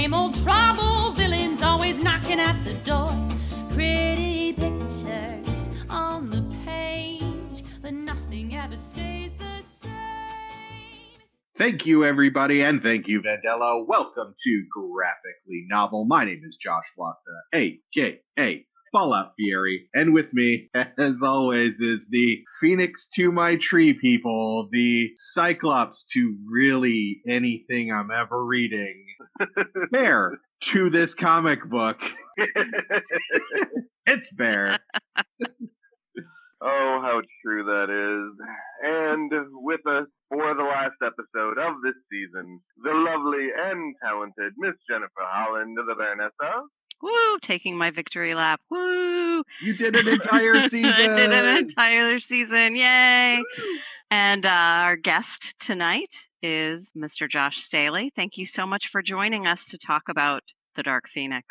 Same old trouble, villains always knocking at the door. Pretty pictures on the page, but nothing ever stays the same. Thank you, everybody, and thank you, Vandella. Welcome to Graphically Novel. My name is Josh Wasta, a.k.a. Fallout Fury, and with me, as always, is the Phoenix to my tree people, the Cyclops to really anything I'm ever reading, Bear to this comic book. It's Bear. Oh, how true that is. And with us for the last episode of this season, the lovely and talented Miss Jennifer Holland, the Baronessa. Woo! Taking my victory lap. Woo! You did an entire season! I did an entire season. Yay! And our guest tonight is Mr. Josh Staley. Thank you so much for joining us to talk about The Dark Phoenix.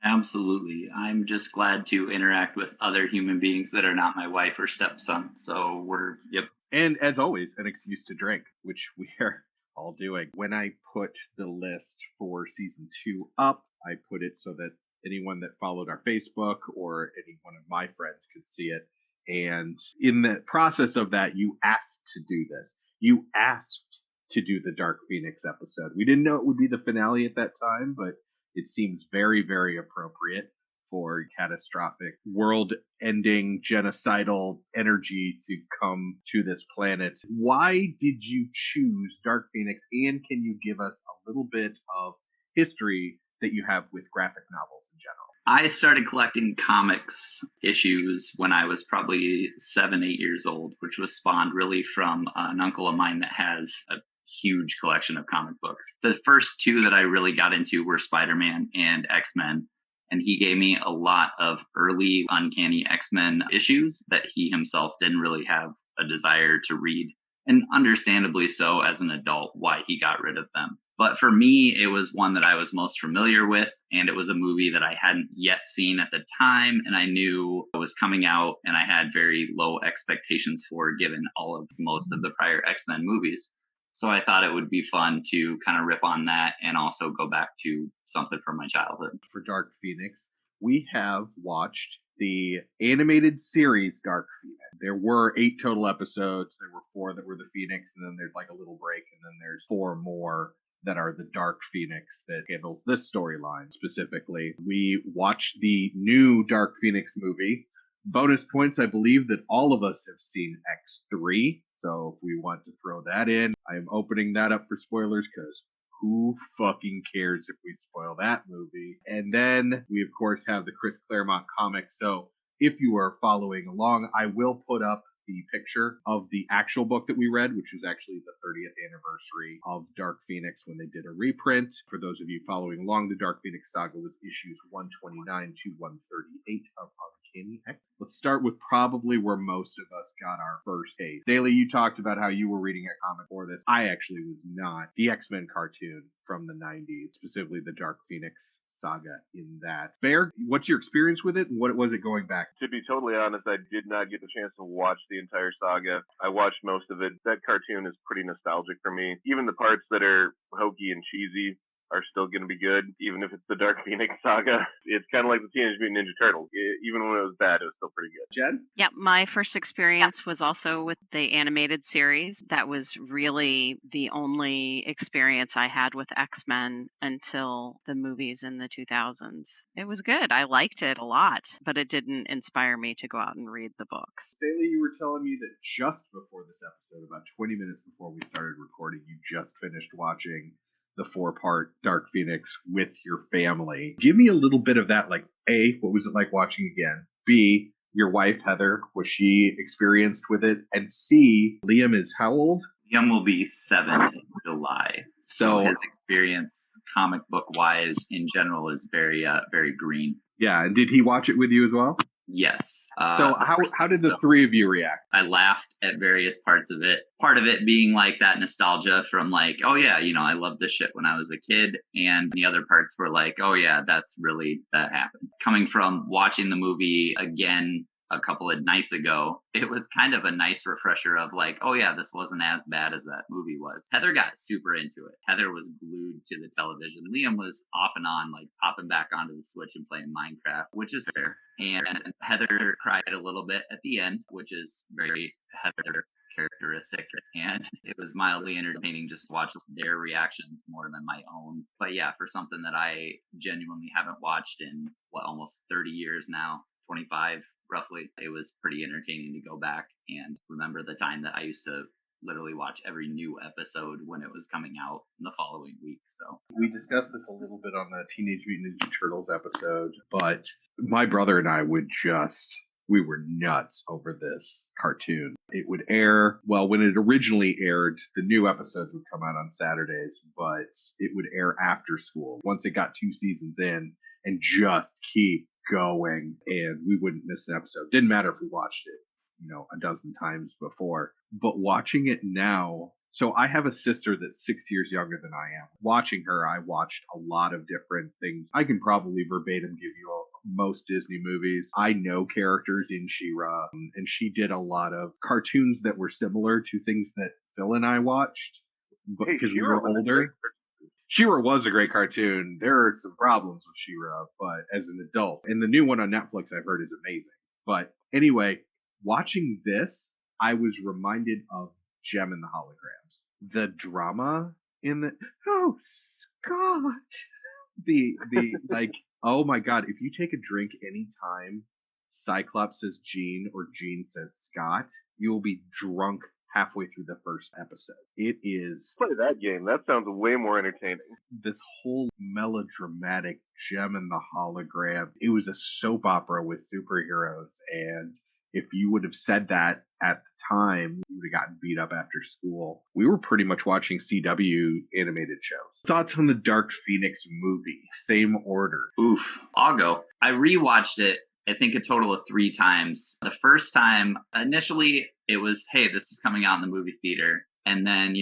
Absolutely. I'm just glad to interact with other human beings that are not my wife or stepson. So yep. And as always, an excuse to drink, which we are all doing. When I put the list for season 2 up, I put it so that anyone that followed our Facebook or any one of my friends could see it. And in the process of that, you asked to do this. You asked to do the Dark Phoenix episode. We didn't know it would be the finale at that time, but it seems very, very appropriate for catastrophic, world-ending, genocidal energy to come to this planet. Why did you choose Dark Phoenix, and can you give us a little bit of history that you have with graphic novels in general? I started collecting comics issues when I was probably 7, 8 years old, which was spawned really from an uncle of mine that has a huge collection of comic books. The first 2 that I really got into were Spider-Man and X-Men. And he gave me a lot of early Uncanny X-Men issues that he himself didn't really have a desire to read. And understandably so as an adult, why he got rid of them. But for me, it was one that I was most familiar with, and it was a movie that I hadn't yet seen at the time, and I knew it was coming out, and I had very low expectations for, given most of the prior X-Men movies. So I thought it would be fun to kind of rip on that and also go back to something from my childhood. For Dark Phoenix, we have watched the animated series Dark Phoenix. There were 8 total episodes. There were 4 that were the Phoenix, and then there's like a little break, and then there's 4 more that are the Dark Phoenix that handles this storyline specifically. We watched the new Dark Phoenix movie. Bonus points, I believe that all of us have seen X3. So if we want to throw that in, I'm opening that up for spoilers because who fucking cares if we spoil that movie? And then we, of course, have the Chris Claremont comics. So if you are following along, I will put up the picture of the actual book that we read, which was actually the 30th anniversary of Dark Phoenix when they did a reprint. For those of you following along, the Dark Phoenix saga was issues 129 to 138 of Uncanny X. Let's start with probably where most of us got our first taste. Staley, you talked about how you were reading a comic for this. I actually was not. The X-Men cartoon from the 90s, specifically the Dark Phoenix saga in that. Bear, what's your experience with it, and what was it going back? To be totally honest, I did not get the chance to watch the entire saga. I watched most of it. That cartoon is pretty nostalgic for me. Even the parts that are hokey and cheesy are still going to be good, even if it's the Dark Phoenix saga. It's kind of like the Teenage Mutant Ninja Turtles. Even when it was bad, it was still pretty good. Jen? Yeah, my first experience was also with the animated series. That was really the only experience I had with X-Men until the movies in the 2000s. It was good. I liked it a lot, but it didn't inspire me to go out and read the books. Staley, you were telling me that just before this episode, about 20 minutes before we started recording, you just finished watching the 4-part Dark Phoenix with your family. Give me a little bit of that, like, A, what was it like watching again? B, your wife, Heather, was she experienced with it? And C, Liam is how old? Liam will be 7 in July. So his experience, comic book wise, in general, is very, very green. Yeah, and did he watch it with you as well? Yes. So how did the 3 of you react? I laughed at various parts of it. Part of it being like that nostalgia from like, oh yeah, I loved this shit when I was a kid. And the other parts were like, oh yeah, that happened. Coming from watching the movie again a couple of nights ago, it was kind of a nice refresher of like, oh yeah, this wasn't as bad as that movie was. Heather got super into it. Heather was glued to the television. Liam was off and on, like popping back onto the Switch and playing Minecraft, which is fair. And Heather cried a little bit at the end, which is very Heather characteristic, and it was mildly entertaining just to watch their reactions more than my own. But yeah, for something that I genuinely haven't watched in almost 30 years now, 25 roughly, it was pretty entertaining to go back and remember the time that I used to literally watch every new episode when it was coming out in the following week. So we discussed this a little bit on the Teenage Mutant Ninja Turtles episode, but my brother and I we were nuts over this cartoon. It would air, well, when it originally aired, the new episodes would come out on Saturdays, but it would air after school once it got 2 seasons in and just keep going, and we wouldn't miss an episode. Didn't matter if we watched it, a dozen times before. But watching it now, so I have a sister that's 6 years younger than I am. Watching her, I watched a lot of different things. I can probably verbatim give you most Disney movies. I know characters in She-Ra, and she did a lot of cartoons that were similar to things that Phil and I watched, but because we were older. She-Ra was a great cartoon. There are some problems with She-Ra, but as an adult, and the new one on Netflix I've heard is amazing. But anyway, watching this, I was reminded of Gem and the Holograms. The drama in the Scott. The like, oh my god, if you take a drink anytime Cyclops says Jean or Jean says Scott, you will be drunk halfway through the first episode. It is... Play that game. That sounds way more entertaining. This whole melodramatic Gem and the Hologram, it was a soap opera with superheroes, and if you would have said that at the time, you would have gotten beat up after school. We were pretty much watching CW animated shows. Thoughts on the Dark Phoenix movie? Same order. Oof. I'll go. I rewatched it, I think a total of 3 times. The first time, initially, it was, hey, this is coming out in the movie theater. And then,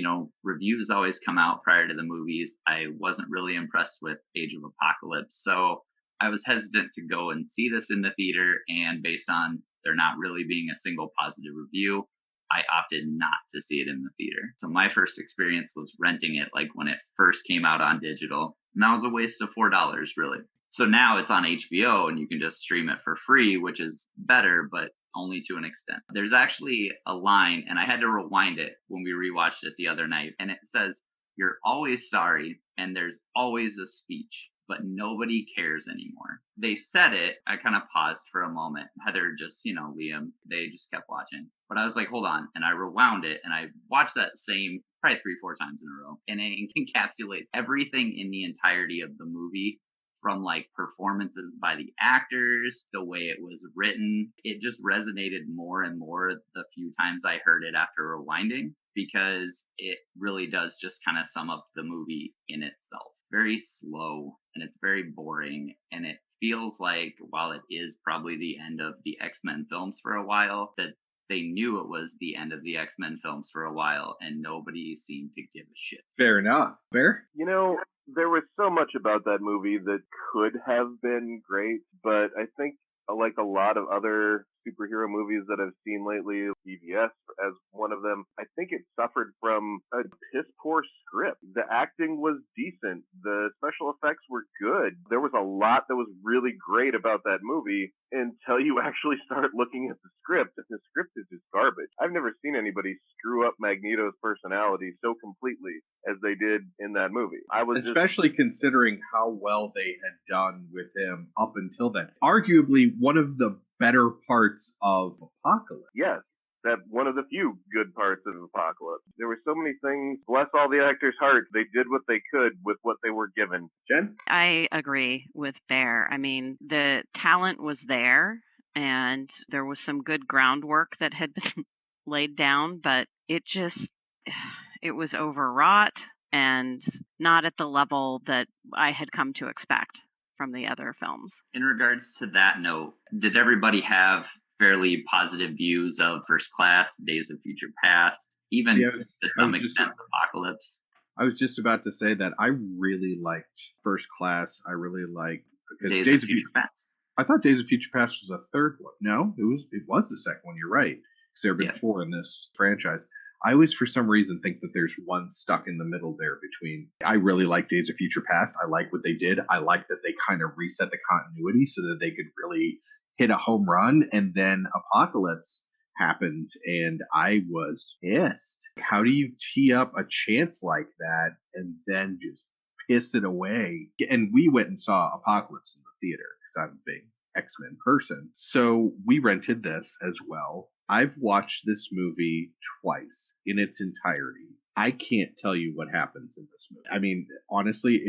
reviews always come out prior to the movies. I wasn't really impressed with Age of Apocalypse. So I was hesitant to go and see this in the theater. And based on there not really being a single positive review, I opted not to see it in the theater. So my first experience was renting it like when it first came out on digital. And that was a waste of $4, really. So now it's on HBO and you can just stream it for free, which is better, but only to an extent. There's actually a line, and I had to rewind it when we rewatched it the other night, and it says, "You're always sorry, and there's always a speech, but nobody cares anymore." They said it, I kind of paused for a moment. Heather just, Liam, they just kept watching. But I was like, hold on, and I rewound it, and I watched that same probably 3-4 times in a row, and it encapsulates everything in the entirety of the movie, from like performances by the actors, the way it was written. It just resonated more and more the few times I heard it after rewinding, because it really does just kind of sum up the movie in itself. Very slow and it's very boring, and it feels like, while it is probably the end of the X-Men films for a while, that they knew it was the end of the X-Men films for a while and nobody seemed to give a shit. Fair enough. Fair? There was so much about that movie that could have been great, but I think, like a lot of other superhero movies that I've seen lately, BVS as one of them, I think it suffered from a piss poor script. The acting was decent. The special effects were good. There was a lot that was really great about that movie until you actually start looking at the script, and the script is just garbage. I've never seen anybody screw up Magneto's personality so completely as they did in that movie. Especially considering how well they had done with him up until then. Arguably one of the better parts of Apocalypse. Yes, that one of the few good parts of Apocalypse. There were so many things. Bless all the actors' hearts. They did what they could with what they were given. Jen? I agree with Bear. I mean, the talent was there, and there was some good groundwork that had been laid down, but it was overwrought and not at the level that I had come to expect from the other films. In regards to that note, did everybody have fairly positive views of First Class, Days of Future Past, even to some extent Apocalypse? I was just about to say that I really liked First Class. I really liked Days of Future Past. I thought Days of Future Past was a third one. No, it was the second one. You're right. Because there have been 4 in this franchise. I always, for some reason, think that there's one stuck in the middle there between. I really like Days of Future Past. I like what they did. I like that they kind of reset the continuity so that they could really hit a home run. And then Apocalypse happened, and I was pissed. How do you tee up a chance like that and then just piss it away? And we went and saw Apocalypse in the theater because I'm a big X-Men person. So we rented this as well. I've watched this movie twice in its entirety. I can't tell you what happens in this movie. I mean, honestly,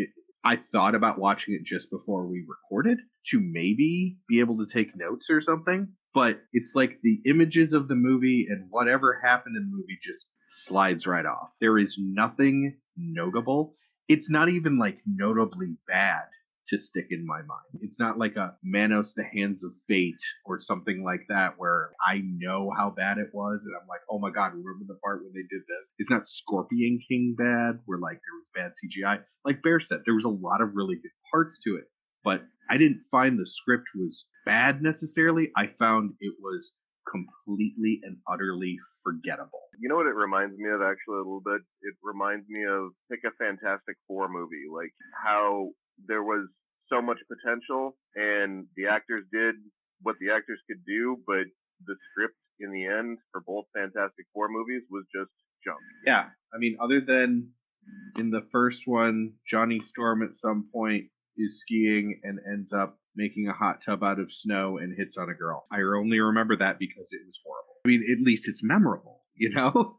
I thought about watching it just before we recorded to maybe be able to take notes or something. But it's like the images of the movie and whatever happened in the movie just slides right off. There is nothing notable. It's not even like notably bad to stick in my mind. It's not like a Manos, the Hands of Fate or something like that where I know how bad it was and I'm like, oh my God, remember the part when they did this? It's not Scorpion King bad where like there was bad CGI. Like Bear said, there was a lot of really good parts to it, but I didn't find the script was bad necessarily. I found it was completely and utterly forgettable. You know what it reminds me of actually a little bit? It reminds me of pick a Fantastic Four movie, like how there was so much potential and the actors did what the actors could do, but the script in the end for both Fantastic Four movies was just junk. Yeah, I mean, other than in the first one, Johnny Storm at some point is skiing and ends up making a hot tub out of snow and hits on a girl. I only remember that because it was horrible. I mean, at least it's memorable, you know?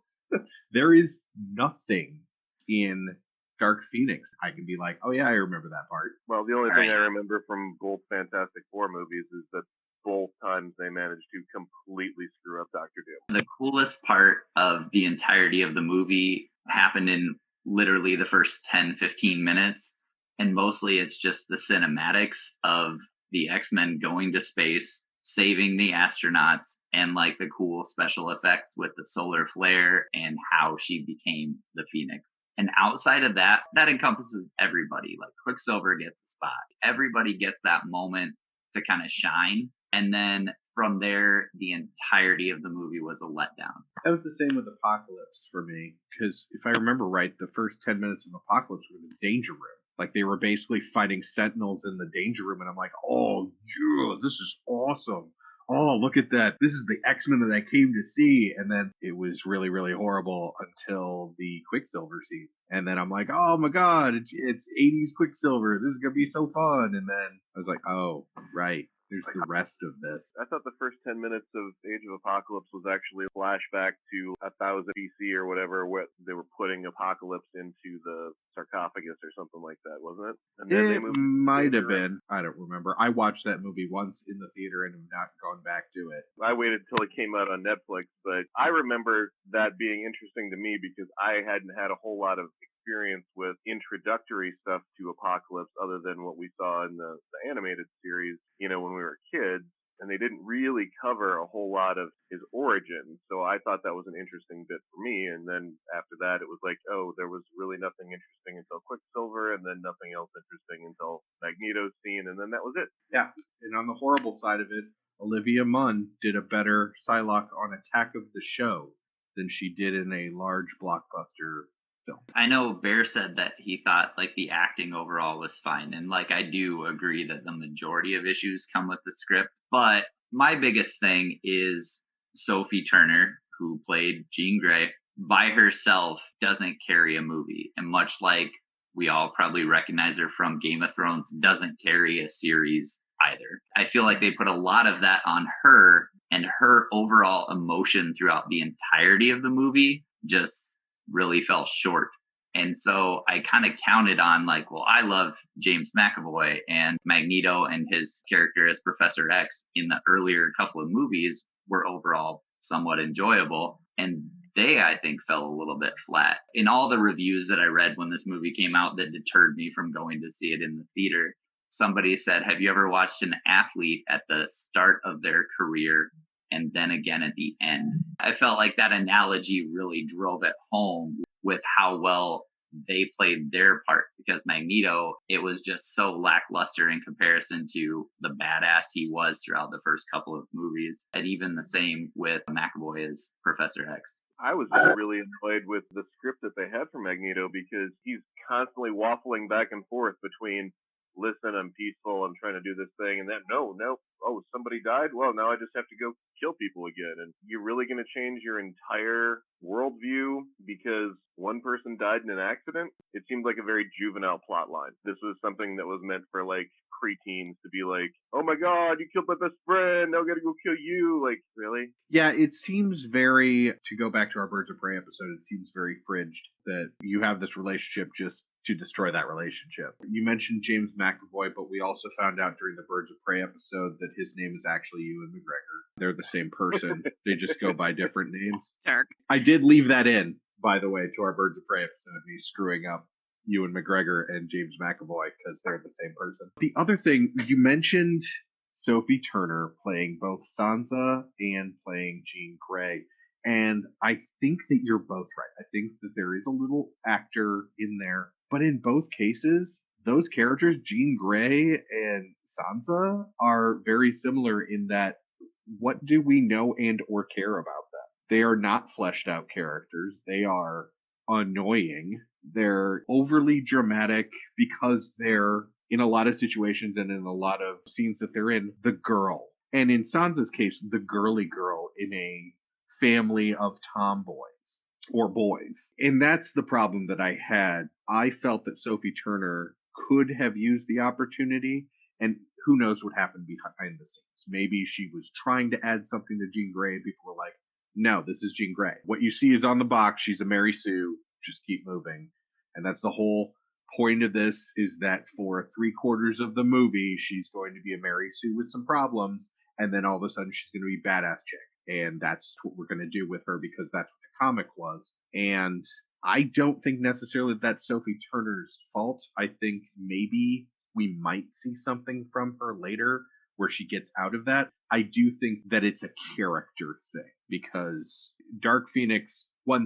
There is nothing in Dark Phoenix I can be like, oh yeah, I remember that part. Well, the only thing I remember from both Fantastic Four movies is that both times they managed to completely screw up Doctor Doom. The coolest part of the entirety of the movie happened in literally the first 10-15 minutes, and mostly it's just the cinematics of the X-Men going to space, saving the astronauts, and like the cool special effects with the solar flare and how she became the Phoenix. And outside of that, that encompasses everybody. Like Quicksilver gets a spot. Everybody gets that moment to kind of shine. And then from there, the entirety of the movie was a letdown. That was the same with Apocalypse for me. Because if I remember right, the first 10 minutes of Apocalypse were the Danger Room. Like they were basically fighting Sentinels in the Danger Room. And I'm like, oh, yeah, this is awesome. Oh, look at that. This is the X-Men that I came to see. And then it was really, really horrible until the Quicksilver scene. And then I'm like, oh my God, it's 80s Quicksilver. This is going to be so fun. And then I was like, oh, right. There's the rest of this. I thought the first 10 minutes of Age of Apocalypse was actually a flashback to 1000 BC or whatever, where they were putting Apocalypse into the sarcophagus or something like that, wasn't it? And then it might have been. I don't remember. I watched that movie once in the theater and have not gone back to it. I waited until it came out on Netflix, but I remember that being interesting to me because I hadn't had a whole lot of experience with introductory stuff to Apocalypse other than what we saw in the animated series, you know, when we were kids, and they didn't really cover a whole lot of his origin. So I thought that was an interesting bit for me. And then after that, it was like, oh, there was really nothing interesting until Quicksilver, and then nothing else interesting until Magneto's scene, and then that was it. Yeah, and on the horrible side of it, Olivia Munn did a better Psylocke on Attack of the Show than she did in a large blockbuster film. I know Bear said that he thought like the acting overall was fine. And like I do agree that the majority of issues come with the script. But my biggest thing is Sophie Turner, who played Jean Grey, by herself doesn't carry a movie. And much like we all probably recognize her from Game of Thrones, doesn't carry a series either. I feel like they put a lot of that on her, and her overall emotion throughout the entirety of the movie just really fell short. And so I kind of counted on like, well, I love James McAvoy, and Magneto and his character as Professor X in the earlier couple of movies were overall somewhat enjoyable. And they, I think, fell a little bit flat. In all the reviews that I read when this movie came out that deterred me from going to see it in the theater, somebody said, have you ever watched an athlete at the start of their career and then again at the end? I felt like that analogy really drove it home with how well they played their part, because Magneto, it was just so lackluster in comparison to the badass he was throughout the first couple of movies. And even the same with McAvoy as Professor X. I was really annoyed with the script that they had for Magneto because he's constantly waffling back and forth between, listen, I'm peaceful, I'm trying to do this thing, and then, no, oh, somebody died? Well, now I just have to go kill people again. And you're really going to change your entire worldview because one person died in an accident? It seemed like a very juvenile plot line. This was something that was meant for, like, preteens to be like, oh my god, you killed my best friend, now I gotta go kill you. Like, really? Yeah, it seems very, to go back to our Birds of Prey episode, it seems very fringed that you have this relationship just to destroy that relationship. You mentioned James McAvoy, but we also found out during the Birds of Prey episode that his name is actually Ewan McGregor. They're the same person. They just go by different names. Dark. I did leave that in, by the way, to our Birds of Prey episode, me screwing up Ewan McGregor and James McAvoy because they're the same person. The other thing, you mentioned Sophie Turner playing both Sansa and playing Jean Grey. And I think that you're both right. I think that there is a little actor in there. But in both cases, those characters, Jean Grey and Sansa, are very similar in that what do we know and or care about them? They are not fleshed out characters. They are annoying. They're overly dramatic because they're, in a lot of situations and in a lot of scenes that they're in, the girl. And in Sansa's case, the girly girl in a family of tomboys or boys. And that's the problem that I had. I felt that Sophie Turner could have used the opportunity, and who knows what happened behind the scenes. Maybe she was trying to add something to Jean Grey, and people were like, no, this is Jean Grey. What you see is on the box. She's a Mary Sue. Just keep moving. And that's the whole point of this, is that for 3/4 of the movie, she's going to be a Mary Sue with some problems, and then all of a sudden she's going to be badass chick. And that's what we're going to do with her because that's what the comic was. And I don't think necessarily that's Sophie Turner's fault. I think maybe we might see something from her later where she gets out of that. I do think that it's a character thing because Dark Phoenix 1000%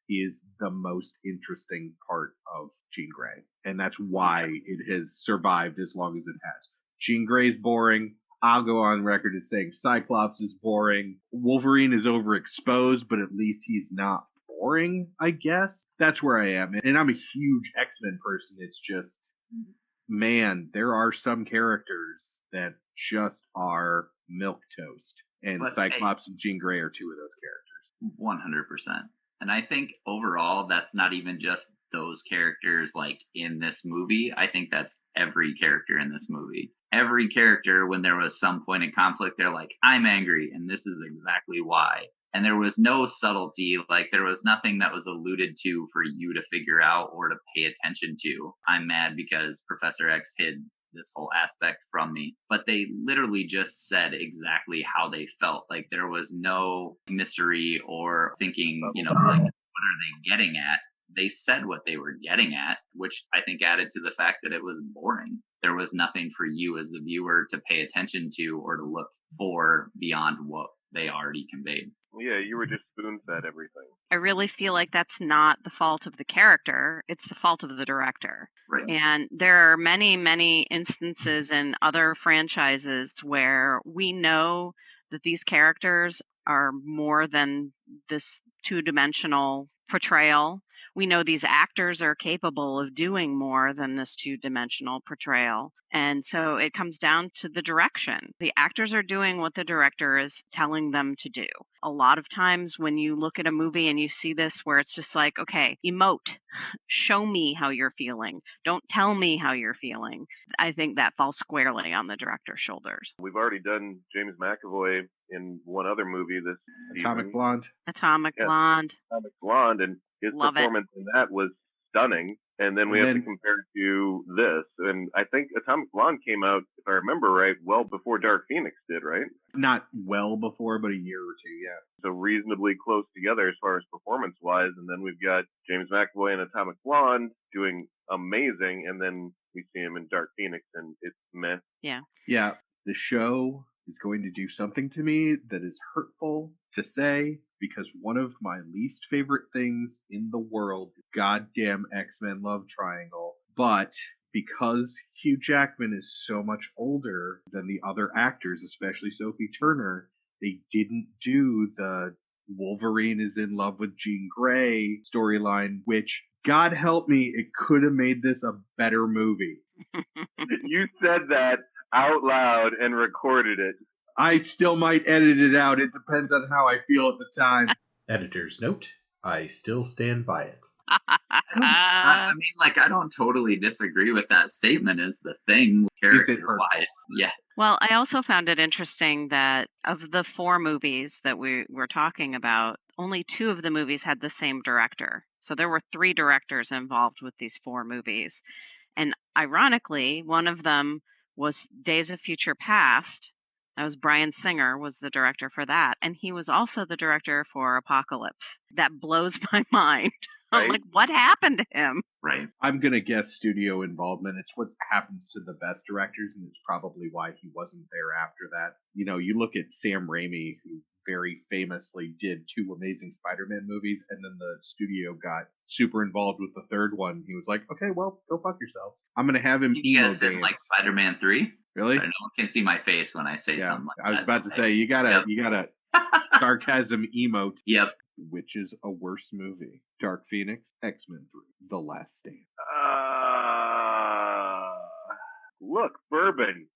is the most interesting part of Jean Grey. And that's why it has survived as long as it has. Jean Grey's boring. I'll go on record as saying Cyclops is boring. Wolverine is overexposed, but at least he's not boring, I guess. That's where I am. And I'm a huge X-Men person. It's just, man, there are some characters that just are milquetoast. And But, Cyclops and Jean Grey are two of those characters. 100%. And I think overall, that's not even just those characters like in this movie. I think that's every character in this movie. Every character, when there was some point in conflict, they're like, I'm angry, and this is exactly why. And there was no subtlety, like there was nothing that was alluded to for you to figure out or to pay attention to. I'm mad because Professor X hid this whole aspect from me. But they literally just said exactly how they felt. Like there was no mystery or thinking, like, what are they getting at? They said what they were getting at, which I think added to the fact that it was boring. There was nothing for you as the viewer to pay attention to or to look for beyond what they already conveyed. Yeah, you were just spoon-fed everything. I really feel like that's not the fault of the character. It's the fault of the director. Right. And there are many, many instances in other franchises where we know that these characters are more than this two-dimensional portrayal. We know these actors are capable of doing more than this two-dimensional portrayal. And so it comes down to the direction. The actors are doing what the director is telling them to do. A lot of times when you look at a movie and you see this where it's just like, okay, emote, show me how you're feeling. Don't tell me how you're feeling. I think that falls squarely on the director's shoulders. We've already done James McAvoy in one other movie this Atomic season. Blonde. Atomic Yes. Blonde. Atomic Blonde, and his Love it. performance in that was stunning. And then we And have to then- compare it to this. And I think Atomic Blonde came out, if I remember right, well before Dark Phoenix did, right? Not well before, but a year or two, yeah. So reasonably close together as far as performance-wise. And then we've got James McAvoy in Atomic Blonde doing amazing. And then we see him in Dark Phoenix, and it's meh. Yeah. Yeah, the show is going to do something to me that is hurtful to say, because one of my least favorite things in the world is goddamn X-Men love triangle. But because Hugh Jackman is so much older than the other actors, especially Sophie Turner, they didn't do the Wolverine is in love with Jean Grey storyline, which, God help me, it could have made this a better movie. You said that out loud and recorded it. I still might edit it out. It depends on how I feel at the time. Editor's note, I still stand by it. I mean, like, I don't totally disagree with that statement is the thing, character-wise. Yeah. Well, I also found it interesting that of the 4 movies that we were talking about, only 2 of the movies had the same director. So there were 3 directors involved with these 4 movies. And ironically, one of them was Days of Future Past. That was Bryan Singer was the director for that. And he was also the director for Apocalypse. That blows my mind. I'm Right. like, what happened to him? Right. I'm going to guess studio involvement. It's what happens to the best directors, and it's probably why he wasn't there after that. You know, you look at Sam Raimi, who very famously did 2 Amazing Spider-Man movies, and then the studio got super involved with the third one. He was like, okay, well, go fuck yourselves. I'm going to have him You emo guys didn't dance. like Spider-Man 3? Really? No one can see my face when I say Yeah, something like that. I was about to say, you got a sarcasm emote. Yep. Which is a worse movie? Dark Phoenix, X-Men 3, The Last Stand. Look, bourbon.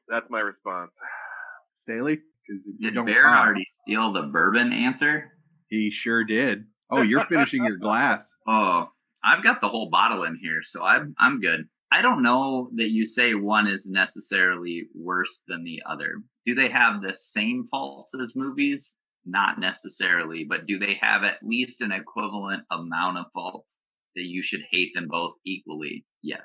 That's my response. Staley? 'Cause if you Did don't Bear talk- already steal the bourbon answer? He sure did. Oh, you're finishing your glass. Oh, I've got the whole bottle in here, so I'm good. I don't know that you say one is necessarily worse than the other. Do they have the same faults as movies? Not necessarily, but do they have at least an equivalent amount of faults that you should hate them both equally? Yes.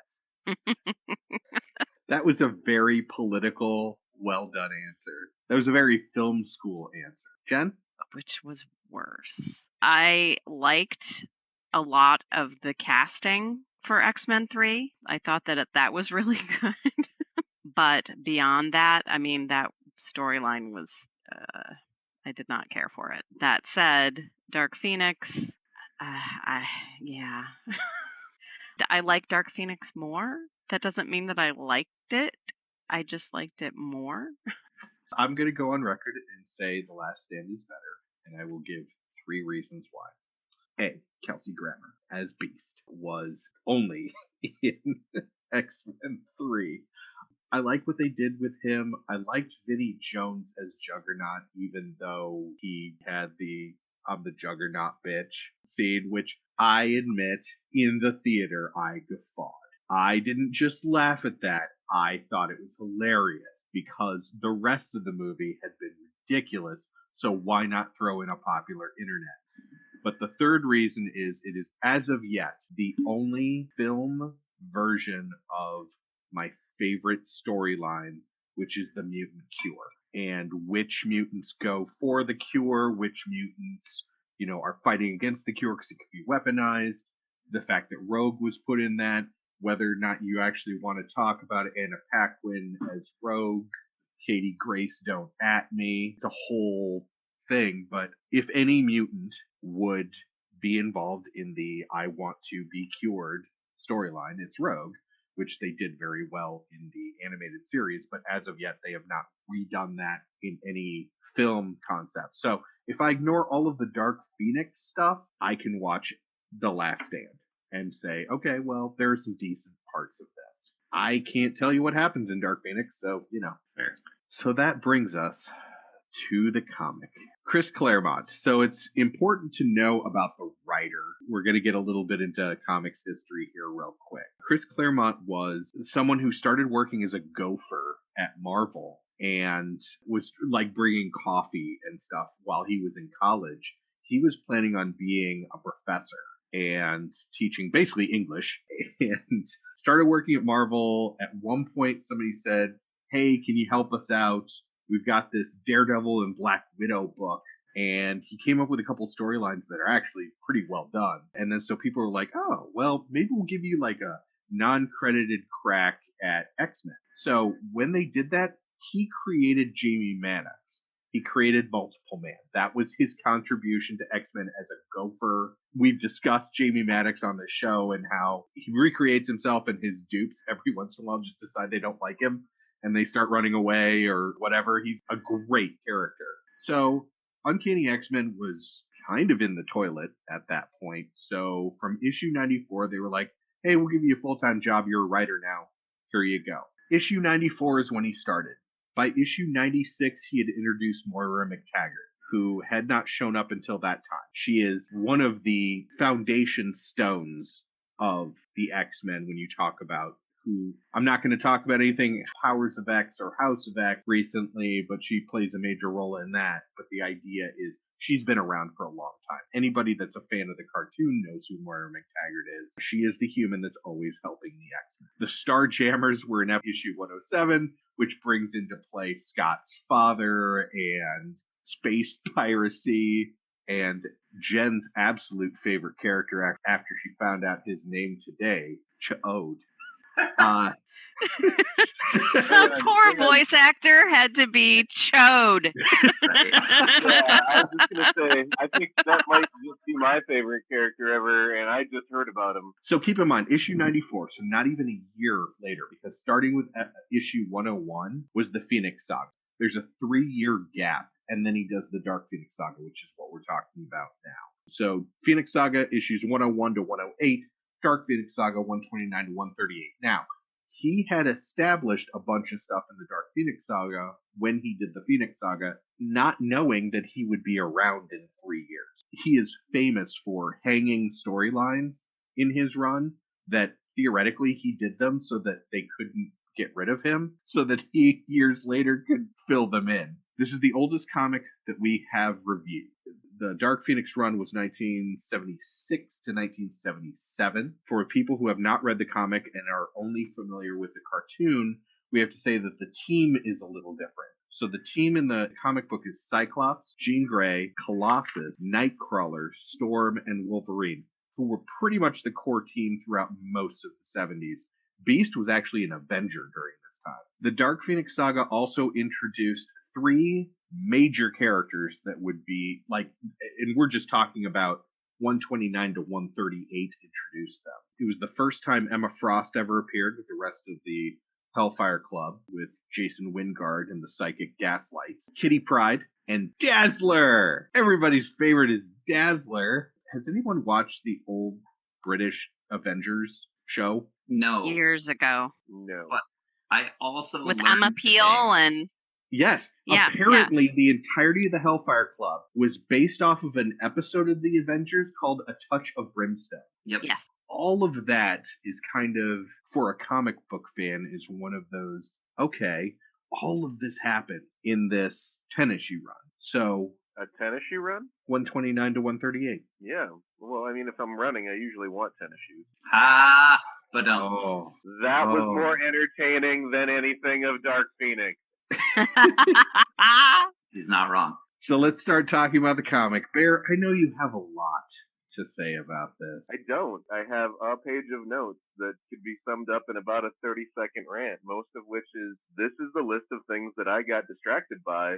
That was a very political, well done answer. That was a very film school answer. Jen? Which was worse? I liked a lot of the casting for X-Men 3. I thought that was really good. But beyond that, I mean, that storyline was, I did not care for it. That said, Dark Phoenix, yeah. I like Dark Phoenix more. That doesn't mean that I liked it. I just liked it more. I'm going to go on record and say The Last Stand is better, and I will give 3 reasons why. A, Kelsey Grammer as Beast was only in X-Men 3. I like what they did with him. I liked Vinnie Jones as Juggernaut, even though he had the I'm the Juggernaut bitch scene, which I admit in the theater I guffawed. I didn't just laugh at that. I thought it was hilarious because the rest of the movie had been ridiculous, so why not throw in a popular internet? But the third reason is it is, as of yet, the only film version of my favorite storyline, which is the mutant cure. And which mutants go for the cure, which mutants, are fighting against the cure because it could be weaponized. The fact that Rogue was put in that, whether or not you actually want to talk about Anna Paquin as Rogue, Katie Grace, don't at me. It's a whole thing. But if any mutant would be involved in the I want to be cured storyline, it's Rogue, which they did very well in the animated series, but as of yet, they have not redone that in any film concept. So if I ignore all of the Dark Phoenix stuff, I can watch The Last Stand and say, okay, well, there are some decent parts of this. I can't tell you what happens in Dark Phoenix, so, fair. So that brings us to the comic. Chris Claremont. So it's important to know about the writer. We're going to get a little bit into comics history here real quick. Chris Claremont was someone who started working as a gopher at Marvel and was like bringing coffee and stuff while he was in college. He was planning on being a professor and teaching basically English and started working at Marvel. At one point, somebody said, hey, can you help us out? We've got this Daredevil and Black Widow book, and he came up with a couple storylines that are actually pretty well done. And then so people were like, oh, well, maybe we'll give you like a non-credited crack at X-Men. So when they did that, he created Jamie Mannix He created Multiple Man. That was his contribution to X-Men as a gopher. We've discussed Jamie Maddox on the show and how he recreates himself, and his dupes every once in a while just decide they don't like him and they start running away or whatever. He's a great character. So Uncanny X-Men was kind of in the toilet at that point. So from issue 94, they were like, hey, we'll give you a full-time job. You're a writer now. Here you go. Issue 94 is when he started. By issue 96, he had introduced Moira McTaggart, who had not shown up until that time. She is one of the foundation stones of the X-Men when you talk about who... I'm not going to talk about anything Powers of X or House of X recently, but she plays a major role in that. But the idea is she's been around for a long time. Anybody that's a fan of the cartoon knows who Moira McTaggart is. She is the human that's always helping the X-Men. The Starjammers were in issue 107, which brings into play Scott's father and space piracy and Jen's absolute favorite character after she found out his name today, Ch'od. Some poor voice actor had to be Chode. I was just going to say, I think that might just be my favorite character ever, and I just heard about him. So keep in mind, issue 94, so not even a year later, because starting with issue 101 was the Phoenix Saga. There's a 3-year gap, and then he does the Dark Phoenix Saga, which is what we're talking about now. So Phoenix Saga issues 101 to 108, Dark Phoenix Saga 129 to 138. Now, he had established a bunch of stuff in the Dark Phoenix Saga when he did the Phoenix Saga, not knowing that he would be around in 3 years. He is famous for hanging storylines in his run that theoretically he did them so that they couldn't get rid of him, so that he years later could fill them in. This is the oldest comic that we have reviewed. The Dark Phoenix run was 1976 to 1977. For people who have not read the comic and are only familiar with the cartoon, we have to say that the team is a little different. So the team in the comic book is Cyclops, Jean Grey, Colossus, Nightcrawler, Storm, and Wolverine, who were pretty much the core team throughout most of the 70s. Beast was actually an Avenger during this time. The Dark Phoenix Saga also introduced 3 major characters that would be like, and we're just talking about 129 to 138 introduced them. It was the first time Emma Frost ever appeared with the rest of the Hellfire Club, with Jason Wingard and the Psychic Gaslights, Kitty Pryde, and Dazzler! Everybody's favorite is Dazzler. Has anyone watched the old British Avengers show? No. Years ago. No. But I also With learned Emma Peel today- and... Yes. Yeah, Apparently, the entirety of the Hellfire Club was based off of an episode of the Avengers called A Touch of Brimstone. Yep. Yes. All of that is kind of, for a comic book fan, is one of those, okay, all of this happened in this 10-issue run. So, A 10-issue run? 129 to 138. Yeah. Well, I mean, if I'm running, I usually want 10 issues. Ah, but Oh. That was Oh. more entertaining than anything of Dark Phoenix. he's not wrong. So let's start talking about the comic. Bear, I know you have a lot to say about this. I don't. I have a page of notes that could be summed up in about a 30-second rant, most of which is, this is the list of things that I got distracted by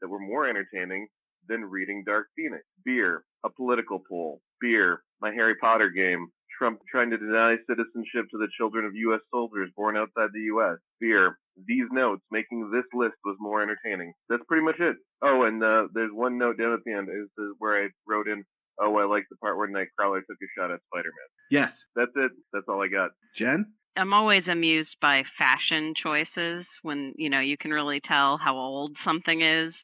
that were more entertaining than reading Dark Phoenix. Beer, a political poll. Beer, my Harry Potter game. Trump trying to deny citizenship to the children of U.S. soldiers born outside the U.S. Beer, these notes, making this list was more entertaining. That's pretty much it. Oh, and there's one note down at the end is where I wrote in, oh, I like the part where Nightcrawler took a shot at Spider-Man. Yes. That's it. That's all I got. Jen? I'm always amused by fashion choices when, you can really tell how old something is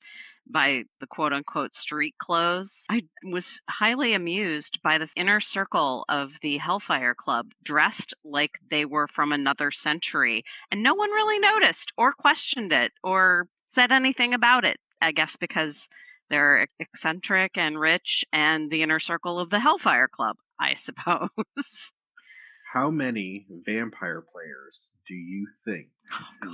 by the quote-unquote street clothes. I was highly amused by the inner circle of the Hellfire Club dressed like they were from another century, and no one really noticed or questioned it or said anything about it, I guess because they're eccentric and rich and the inner circle of the Hellfire Club, I suppose. How many vampire players do you think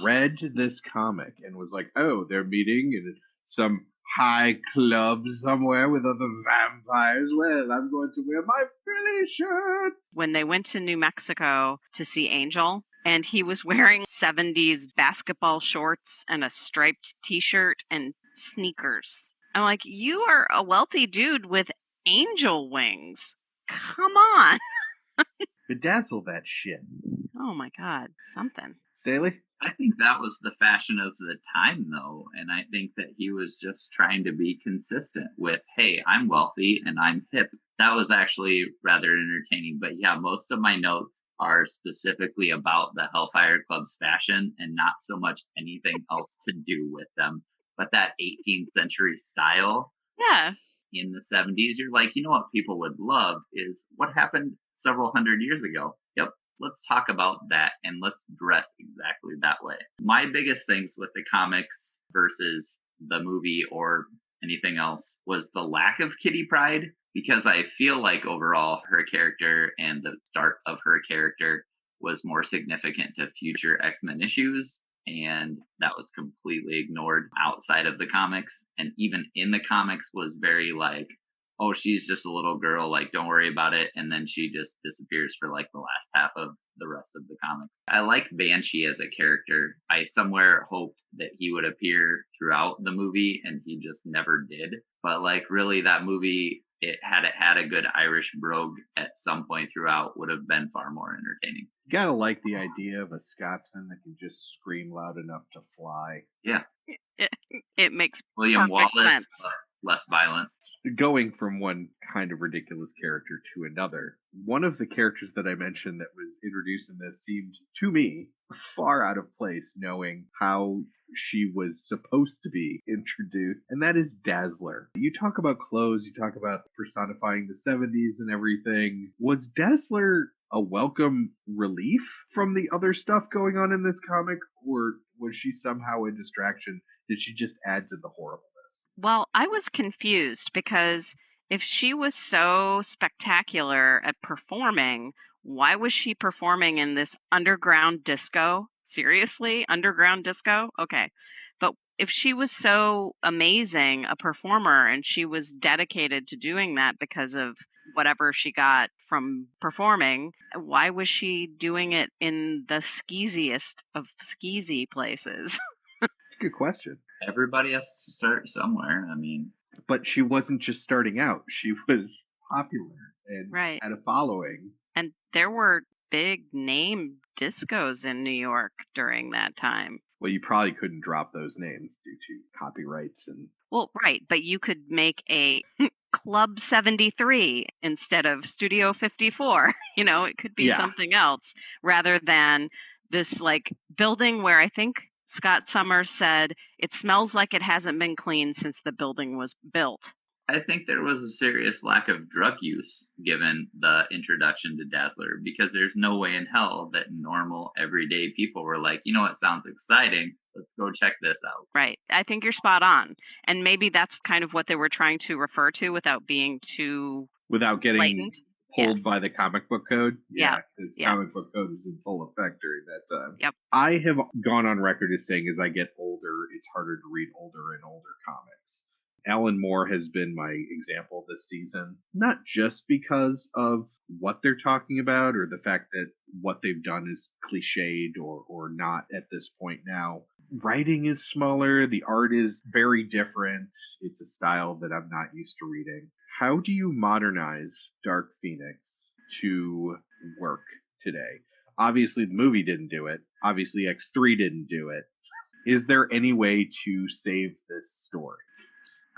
read this comic and was like, oh, they're meeting in some high club somewhere with other vampires? Well, I'm going to wear my Philly shirt. When they went to New Mexico to see Angel, and he was wearing 70s basketball shorts and a striped t-shirt and sneakers. I'm like, you are a wealthy dude with angel wings. Come on. Bedazzle that shit. Oh my God, something. Staley? I think that was the fashion of the time, though. And I think that he was just trying to be consistent with, hey, I'm wealthy and I'm hip. That was actually rather entertaining. But yeah, most of my notes are specifically about the Hellfire Club's fashion and not so much anything else to do with them. But that 18th century style Yeah. in the 70s, you're like, you know what people would love is what happened several hundred years ago. Yep. Let's talk about that and let's dress exactly that way. My biggest things with the comics versus the movie or anything else was the lack of Kitty Pryde, because I feel like overall her character and the start of her character was more significant to future X-Men issues. And that was completely ignored outside of the comics. And even in the comics was very like, oh, she's just a little girl, like, don't worry about it. And then she just disappears for like the last half of the rest of the comics. I like Banshee as a character. I somewhere hoped that he would appear throughout the movie and he just never did. But like really that movie, it had a good Irish brogue at some point throughout, would have been far more entertaining. You gotta like the idea of a Scotsman that can just scream loud enough to fly. Yeah. It makes William perfect Wallace, sense. less violent. Going from one kind of ridiculous character to another, one of the characters that I mentioned that was introduced in this seemed, to me, far out of place, knowing how she was supposed to be introduced, and that is Dazzler. You talk about clothes, you talk about personifying the 70s and everything. Was Dazzler a welcome relief from the other stuff going on in this comic, or was she somehow a distraction? Did she just add to the horribleness? Well, I was confused because if she was so spectacular at performing, why was she performing in this underground disco? Seriously? Underground disco? Okay. But if she was so amazing a performer and she was dedicated to doing that because of whatever she got from performing, why was she doing it in the skeeziest of skeezy places? That's a good question. Everybody has to start somewhere. I mean, but she wasn't just starting out. She was popular and Right. had a following. And there were big name discos in New York during that time. Well, you probably couldn't drop those names due to copyrights and. Well, right, but you could make a Club 73 instead of Studio 54. You know, it could be Yeah. something else rather than this like building where I think Scott Summers said it smells like it hasn't been cleaned since the building was built. I think there was a serious lack of drug use given the introduction to Dazzler, because there's no way in hell that normal everyday people were like, you know what sounds exciting? Let's go check this out. Right. I think you're spot on. And maybe that's kind of what they were trying to refer to without being too without getting blatant. pulled Yes. by the comic book code. Yeah. Because Yeah. comic book code is in full effect during that time. Yep. I have gone on record as saying as I get older, it's harder to read older and older comics. Alan Moore has been my example this season, not just because of what they're talking about or the fact that what they've done is cliched or not at this point now. Writing is smaller, the art is very different. It's a style that I'm not used to reading. How do you modernize Dark Phoenix to work today? Obviously, the movie didn't do it. Obviously, X3 didn't do it. Is there any way to save this story?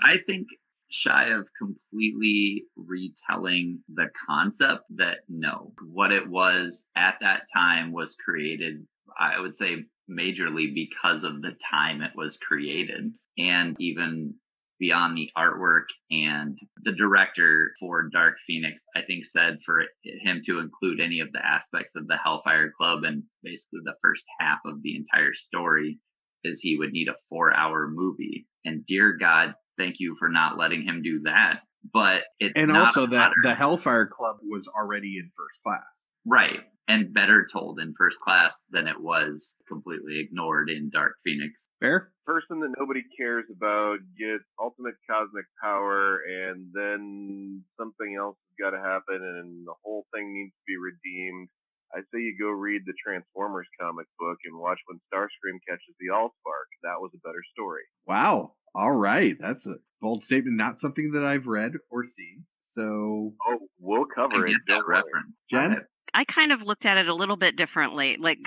I think shy of completely retelling the concept, that no, what it was at that time was created, I would say majorly because of the time it was created, and even beyond the artwork. And the director for Dark Phoenix, I think, said for him to include any of the aspects of the Hellfire Club and basically the first half of the entire story is he would need a 4-hour movie. And dear God, thank you for not letting him do that. But it's and not also that the Hellfire Club was already in first class. Right. And better told in first class than it was completely ignored in Dark Phoenix. Fair? Person that nobody cares about gets ultimate cosmic power, and then something else has got to happen, and the whole thing needs to be redeemed. I say you go read the Transformers comic book and watch when Starscream catches the Allspark. That was a better story. Wow. All right. That's a bold statement. Not something that I've read or seen. So, Oh, we'll I cover it. get that Don't worry. reference. Jen? Got it. I kind of looked at it a little bit differently, like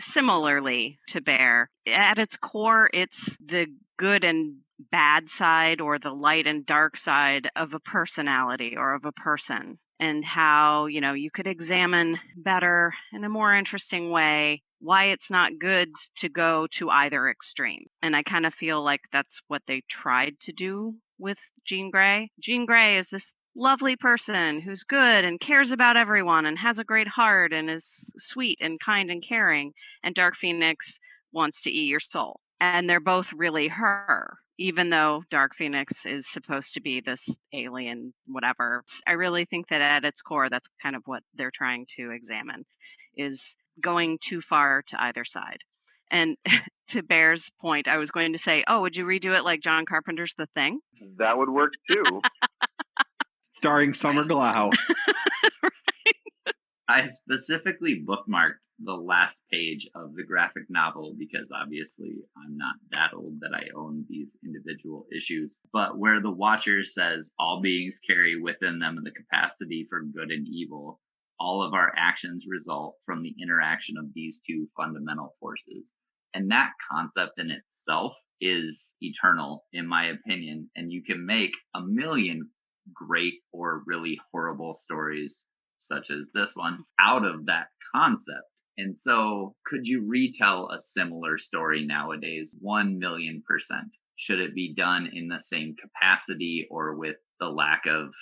similarly to Bear. At its core, it's the good and bad side or the light and dark side of a personality or of a person, and how, you could examine better in a more interesting way why it's not good to go to either extreme. And I kind of feel like that's what they tried to do with Jean Grey. Jean Grey is this lovely person who's good and cares about everyone and has a great heart and is sweet and kind and caring, and Dark Phoenix wants to eat your soul. And they're both really her, even though Dark Phoenix is supposed to be this alien whatever. I really think that at its core, that's kind of what they're trying to examine, is going too far to either side. And to Bear's point, I was going to say, oh, would you redo it like John Carpenter's The Thing? That would work too. Starring Summer Glau. I specifically bookmarked the last page of the graphic novel because obviously I'm not that old that I own these individual issues, but where the Watcher says all beings carry within them the capacity for good and evil. All of our actions result from the interaction of these two fundamental forces. And that concept in itself is eternal, in my opinion. And you can make a million great or really horrible stories, such as this one, out of that concept. And so, could you retell a similar story nowadays? 1,000,000%. Should it be done in the same capacity or with the lack of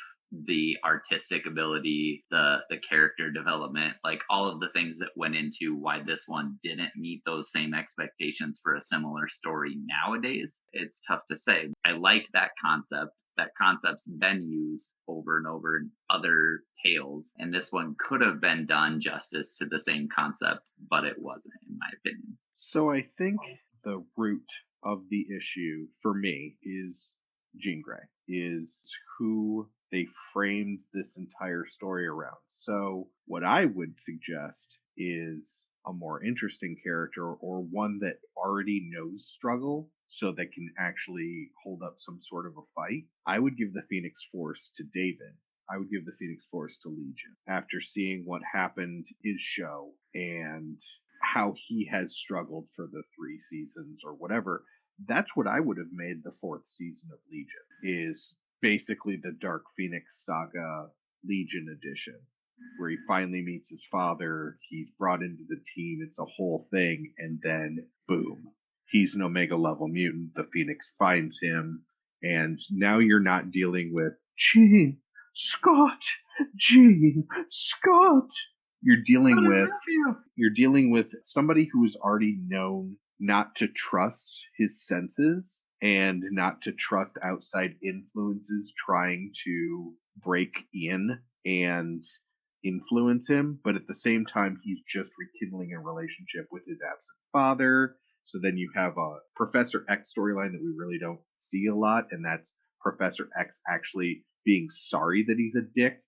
the artistic ability, the character development, like all of the things that went into why this one didn't meet those same expectations for a similar story nowadays? It's tough to say. I like that concept. That concept's been used over and over in other tales, and this one could have been done justice to the same concept, but it wasn't, in my opinion. So I think the root of the issue for me is Jean Grey, is who they framed this entire story around. So what I would suggest is a more interesting character or one that already knows struggle so that can actually hold up some sort of a fight. I would give the Phoenix Force to David. I would give the Phoenix Force to Legion after seeing what happened his show and how he has struggled for the 3 seasons or whatever. That's what I would have made the 4th season of Legion, is basically the Dark Phoenix Saga Legion edition, where he finally meets his father, he's brought into the team, it's a whole thing, and then boom, he's an Omega level mutant, the Phoenix finds him, and now you're not dealing with Jean Scott. You're dealing with somebody who is already known not to trust his senses and not to trust outside influences trying to break in and influence him, but at the same time he's just rekindling a relationship with his absent father. So then you have a Professor X storyline that we really don't see a lot, and that's Professor X actually being sorry that he's a dick.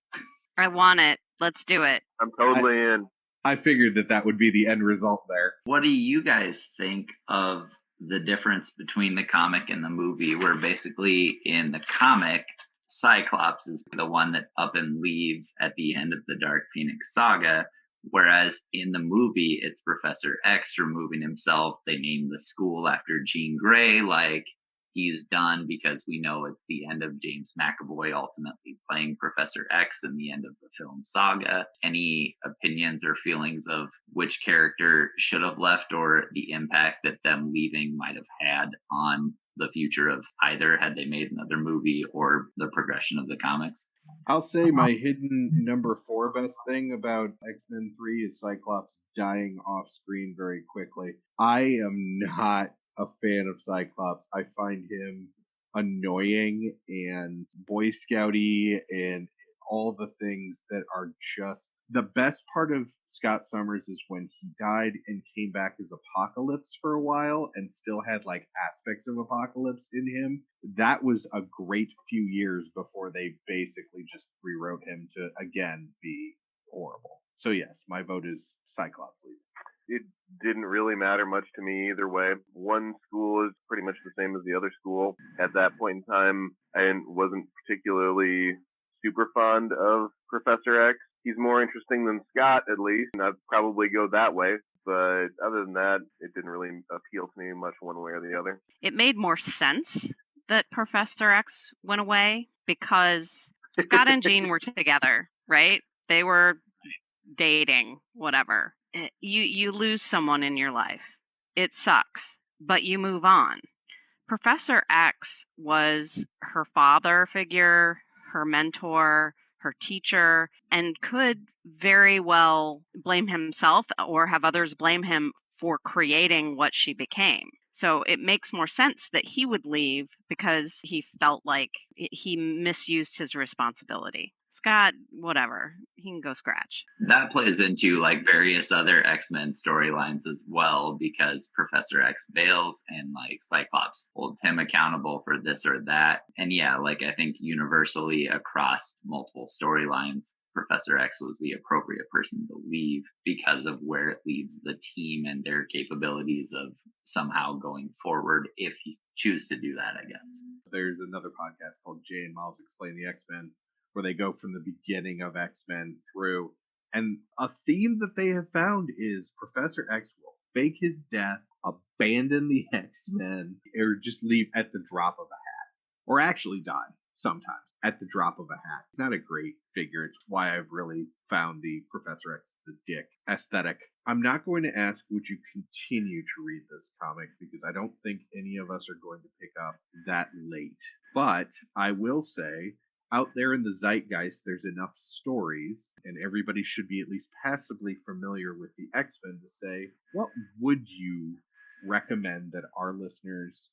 I want it. Let's do it. I'm totally in. I figured that would be the end result there. What do you guys think of the difference between the comic and the movie, where basically in the comic, Cyclops is the one that up and leaves at the end of the Dark Phoenix saga, whereas in the movie, it's Professor X removing himself. They name the school after Jean Grey, like he's done, because we know it's the end of James McAvoy ultimately playing Professor X in the end of the film saga. Any opinions or feelings of which character should have left, or the impact that them leaving might have had on the future of either had they made another movie or the progression of the comics? I'll say my hidden number 4 best thing about X-Men 3 is Cyclops dying off screen very quickly. I am not a fan of Cyclops. I find him annoying and Boy Scouty and all the things that are just the best part of Scott Summers is when he died and came back as Apocalypse for a while and still had like aspects of Apocalypse in him. That was a great few years before they basically just rewrote him to again be horrible. So yes, my vote is Cyclops leaving. it didn't really matter much to me either way. One school is pretty much the same as the other school. At that point in time, I wasn't particularly super fond of Professor X. He's more interesting than Scott, at least, and I'd probably go that way. But other than that, it didn't really appeal to me much one way or the other. It made more sense that Professor X went away because Scott and Jean were together, right? They were dating, whatever. You lose someone in your life. It sucks, but you move on. Professor X was her father figure, her mentor, her teacher, and could very well blame himself or have others blame him for creating what she became. So it makes more sense that he would leave because he felt like he misused his responsibility. Scott, whatever, he can go scratch. That plays into like various other X-Men storylines as well, because Professor X bails and like Cyclops holds him accountable for this or that. And yeah, like I think universally across multiple storylines, Professor X was the appropriate person to leave because of where it leaves the team and their capabilities of somehow going forward if you choose to do that, I guess. There's another podcast called Jay and Miles Explain the X-Men, where they go from the beginning of X-Men through. And a theme that they have found is Professor X will fake his death, abandon the X-Men, or just leave at the drop of a hat. Or actually die sometimes at the drop of a hat. It's not a great figure. It's why I've really found the Professor X is a dick aesthetic. I'm not going to ask, would you continue to read this comic? Because I don't think any of us are going to pick up that late. But I will say, out there in the zeitgeist, there's enough stories, and everybody should be at least passively familiar with the X-Men to say, what would you recommend that our listeners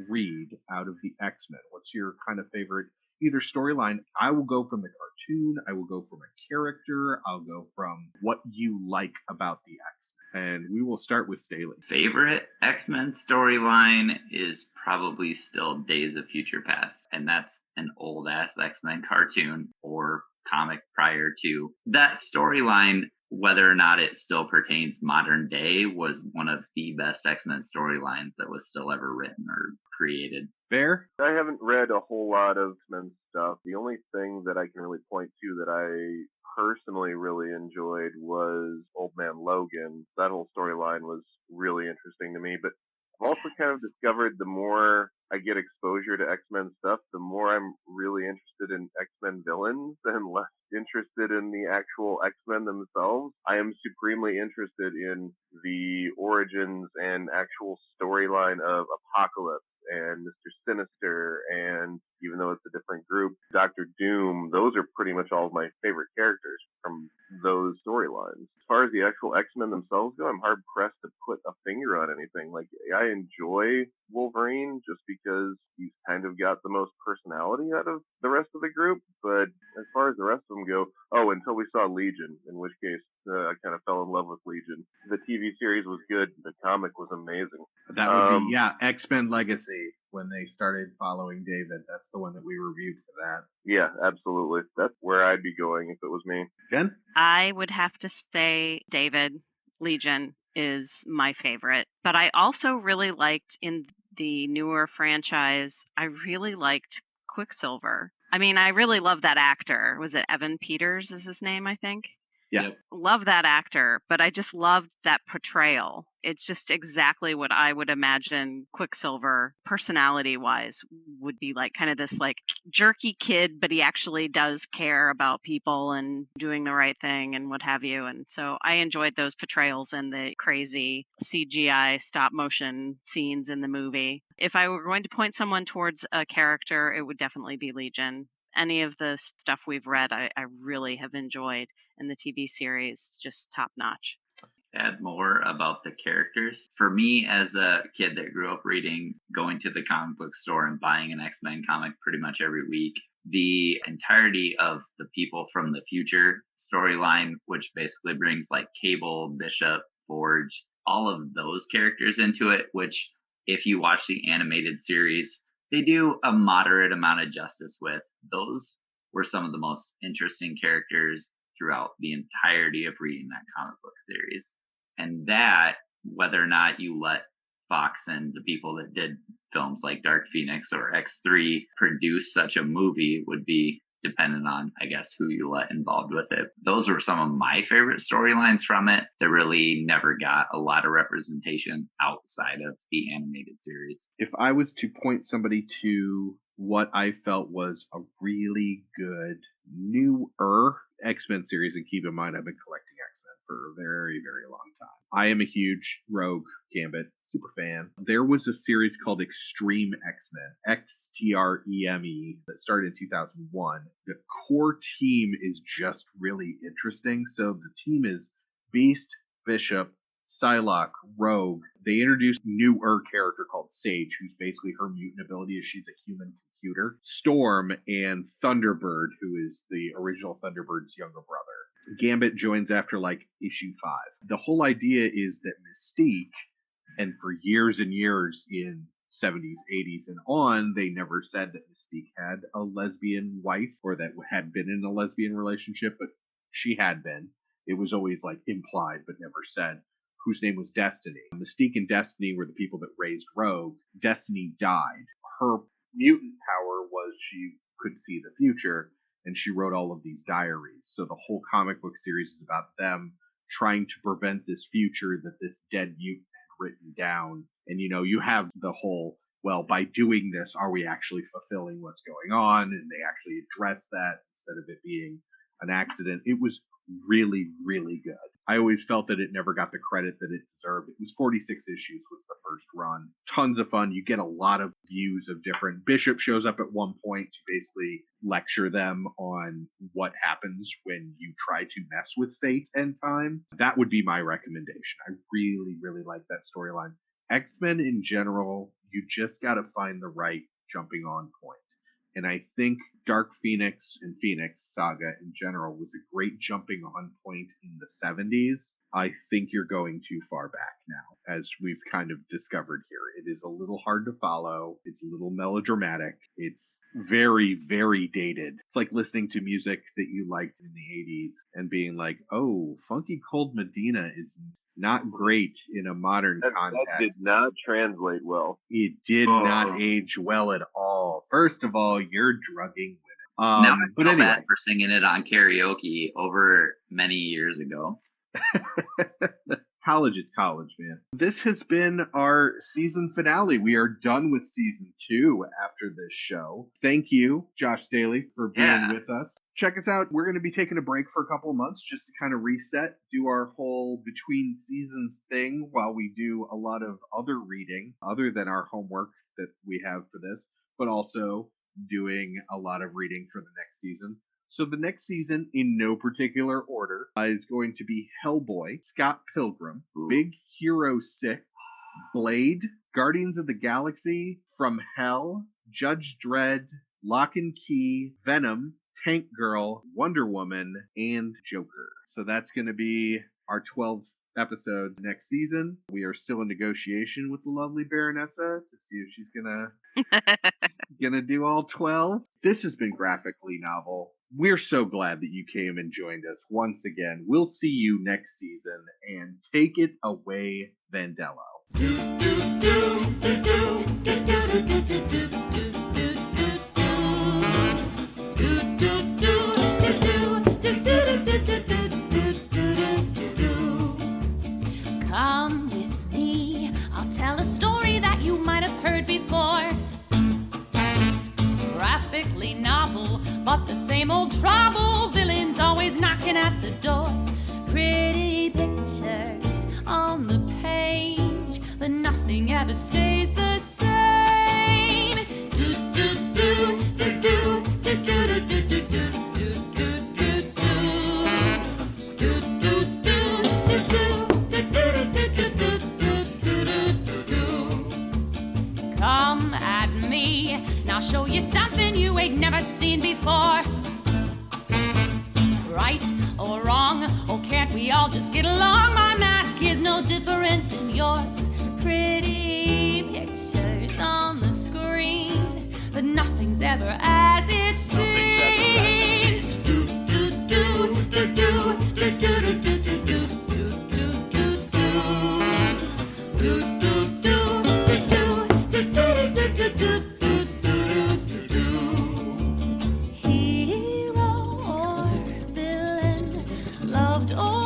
read out of the X-Men? What's your kind of favorite either storyline? I will go from the cartoon, I will go from a character, I'll go from what you like about the X-Men. And we will start with Staley. Favorite X-Men storyline is probably still Days of Future Past, and that's an old ass X-Men cartoon or comic prior to that storyline. Whether or not it still pertains modern day, was one of the best X-Men storylines that was still ever written or created. Fair? I haven't read a whole lot of X-Men stuff. The only thing that I can really point to that I personally really enjoyed was Old Man Logan. That whole storyline was really interesting to me, but I've also kind of discovered the more I get exposure to X-Men stuff, the more I'm really interested in X-Men villains and less interested in the actual X-Men themselves. I am supremely interested in the origins and actual storyline of Apocalypse and Mr. Sinister, and even though it's a different group, Dr. Doom. Those are pretty much all of my favorite characters from those storylines. As far as the actual X-Men themselves go, I'm hard pressed to put a finger on anything. Like, I enjoy Wolverine just because he's kind of got the most personality out of the rest of the group, but as far as the rest of them go, until we saw Legion, in which case I kind of fell in love with Legion. The TV series was good, the comic was amazing. That would be, X-Men Legacy, when they started following David. That's the one that we reviewed for that. Yeah, absolutely. That's where I'd be going if it was me. Jen? I would have to say David. Legion is my favorite. But I also really liked, in the newer franchise, I really liked Quicksilver. I mean, I really love that actor. Was it Evan Peters is his name, I think? Yeah. Love that actor, but I just loved that portrayal. It's just exactly what I would imagine Quicksilver, personality-wise, would be like. Kind of this like jerky kid, but he actually does care about people and doing the right thing and what have you. And so I enjoyed those portrayals and the crazy CGI stop motion scenes in the movie. If I were going to point someone towards a character, it would definitely be Legion. Any of the stuff we've read, I really have enjoyed. And the TV series, just top notch. Add more about the characters. For me, as a kid that grew up going to the comic book store and buying an X-Men comic pretty much every week, the entirety of the People from the Future storyline, which basically brings like Cable, Bishop, Forge, all of those characters into it, which if you watch the animated series, they do a moderate amount of justice with. Those were some of the most interesting characters throughout the entirety of reading that comic book series. And that, whether or not you let Fox and the people that did films like Dark Phoenix or X3 produce such a movie would be dependent on, I guess, who you let involved with it. Those were some of my favorite storylines from it that really never got a lot of representation outside of the animated series. If I was to point somebody to what I felt was a really good newer X-Men series, and keep in mind I've been collecting X-Men for a very, very long time. I am a huge Rogue Gambit super fan. There was a series called Extreme X-Men, XTREME, that started in 2001. The core team is just really interesting. So the team is Beast, Bishop, Psylocke, Rogue. They introduced a newer character called Sage, who's basically her mutant ability is she's a human computer. Storm and Thunderbird, who is the original Thunderbird's younger brother. Gambit joins after like issue 5. The whole idea is that Mystique, and for years and years in 70s, 80s, and on, they never said that Mystique had a lesbian wife or that had been in a lesbian relationship, but she had been. It was always like implied, but never said, whose name was Destiny. Mystique and Destiny were the people that raised Rogue. Destiny died. Her mutant power was she could see the future, and she wrote all of these diaries. So the whole comic book series is about them trying to prevent this future that this dead mutant had written down. And, you know, you have the whole, well, by doing this, are we actually fulfilling what's going on? And they actually address that instead of it being an accident. It was really, really good. I always felt that it never got the credit that it deserved. It was 46 issues was the first run. Tons of fun. You get a lot of views of different. Bishop shows up at one point to basically lecture them on what happens when you try to mess with fate and time. That would be my recommendation. I really, really like that storyline. X-Men in general, you just got to find the right jumping on point. And I think Dark Phoenix and Phoenix Saga in general was a great jumping on point in the 70s. I think you're going too far back now, as we've kind of discovered here. It is a little hard to follow. It's a little melodramatic. It's very, very dated. It's like listening to music that you liked in the 80s and being like, oh, Funky Cold Medina is not great in a modern context. That did not translate well. It did not age well at all. First of all, you're drugging women. Now I feel bad for singing it on karaoke over many years ago. College is college, man. This has been our season finale. We are done with season 2 after this show. Thank you, Josh Staley, for being with us. Check us out. We're going to be taking a break for a couple of months just to kind of reset, do our whole between seasons thing while we do a lot of other reading other than our homework that we have for this, but also doing a lot of reading for the next season. So the next season, in no particular order, is going to be Hellboy, Scott Pilgrim, Big Hero 6, Blade, Guardians of the Galaxy, From Hell, Judge Dredd, Lock and Key, Venom, Tank Girl, Wonder Woman, and Joker. So that's going to be our 12th episode next season. We are still in negotiation with the lovely Baronessa to see if she's gonna do all 12. This has been Graphically Novel. We're so glad that you came and joined us once again. We'll see you next season, and take it away, Vandello. Come with me, I'll tell a story that you might have heard before. Graphically novel, but the same old trouble. Villains always knocking at the door. Pretty pictures on the page, but nothing ever stays the same. Do do do do do do do do do do. Come at me, and I'll show you something you ain't never seen before. Right or wrong, or can't we all just get along? My mask is no different than yours. Pretty pictures on the screen, but nothing's ever as it seems. Do do do do do do do do do do do do do. door.